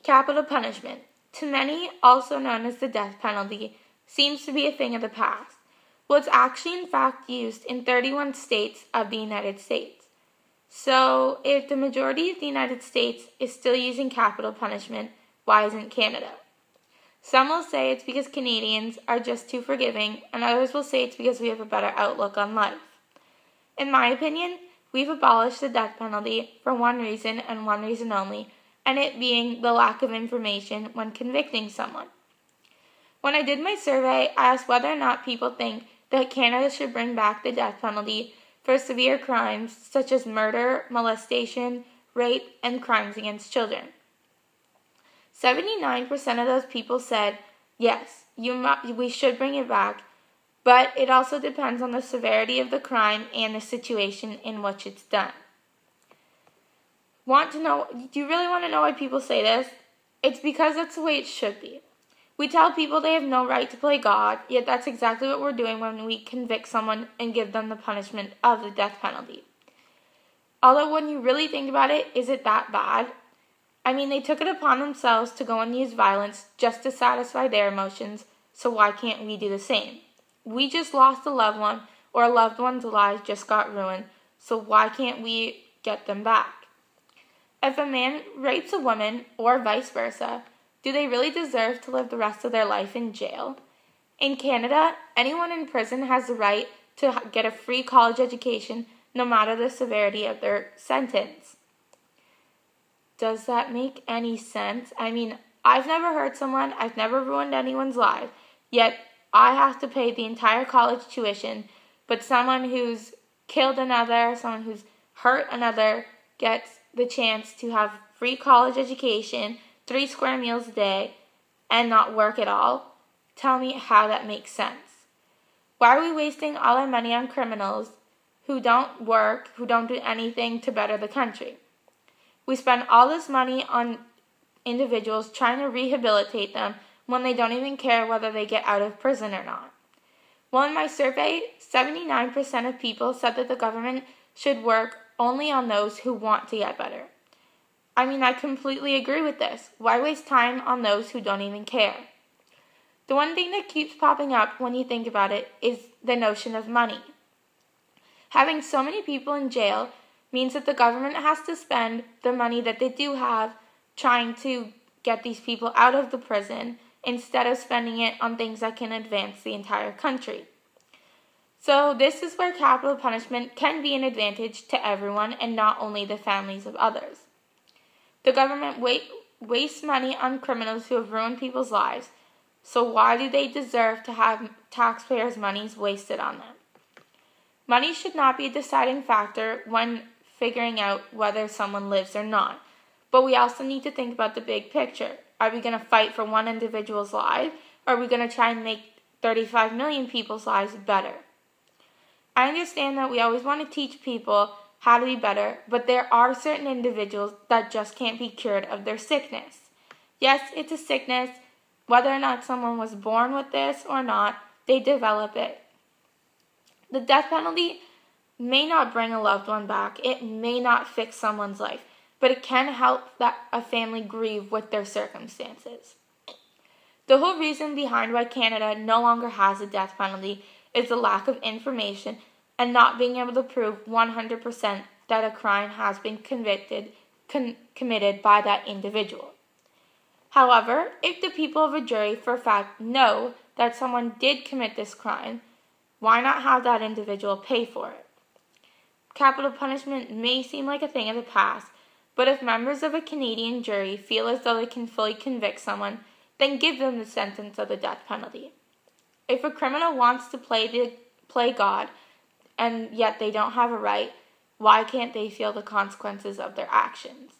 Capital punishment, to many also known as the death penalty, seems to be a thing of the past. Well, it's actually in fact used in 31 states of the United States. So, if the majority of the United States is still using capital punishment, why isn't Canada? Some will say it's because Canadians are just too forgiving, and others will say it's because we have a better outlook on life. In my opinion, we've abolished the death penalty for one reason and one reason only, and it being the lack of information when convicting someone. When I did my survey, I asked whether or not people think that Canada should bring back the death penalty for severe crimes such as murder, molestation, rape, and crimes against children. 79% of those people said, yes, we should bring it back, but it also depends on the severity of the crime and the situation in which it's done. Do you really want to know why people say this? It's because that's the way it should be. We tell people they have no right to play God, yet that's exactly what we're doing when we convict someone and give them the punishment of the death penalty. Although when you really think about it, is it that bad? I mean, they took it upon themselves to go and use violence just to satisfy their emotions, so why can't we do the same? We just lost a loved one, or a loved one's lives just got ruined, so why can't we get them back? If a man rapes a woman, or vice versa, do they really deserve to live the rest of their life in jail? In Canada, anyone in prison has the right to get a free college education no matter the severity of their sentence. Does that make any sense? I mean, I've never hurt someone, I've never ruined anyone's life, yet I have to pay the entire college tuition, but someone who's killed another, someone who's hurt another, gets the chance to have free college education, 3 square meals a day, and not work at all? Tell me how that makes sense. Why are we wasting all our money on criminals who don't work, who don't do anything to better the country? We spend all this money on individuals trying to rehabilitate them when they don't even care whether they get out of prison or not. Well, in my survey, 79% of people said that the government should work only on those who want to get better. I mean, I completely agree with this. Why waste time on those who don't even care? The one thing that keeps popping up when you think about it is the notion of money. Having so many people in jail means that the government has to spend the money that they do have trying to get these people out of the prison instead of spending it on things that can advance the entire country. So this is where capital punishment can be an advantage to everyone and not only the families of others. The government wastes money on criminals who have ruined people's lives, so why do they deserve to have taxpayers' monies wasted on them? Money should not be a deciding factor when figuring out whether someone lives or not, but we also need to think about the big picture. Are we going to fight for one individual's life, or are we going to try and make 35 million people's lives better? I understand that we always want to teach people how to be better, but there are certain individuals that just can't be cured of their sickness. Yes, it's a sickness. Whether or not someone was born with this or not, they develop it. The death penalty may not bring a loved one back. It may not fix someone's life, but it can help a family grieve with their circumstances. The whole reason behind why Canada no longer has a death penalty is the lack of information and not being able to prove 100% that a crime has been committed by that individual. However, if the people of a jury for a fact know that someone did commit this crime, why not have that individual pay for it? Capital punishment may seem like a thing of the past, but if members of a Canadian jury feel as though they can fully convict someone, then give them the sentence of the death penalty. If a criminal wants to play God, and yet they don't have a right, why can't they feel the consequences of their actions?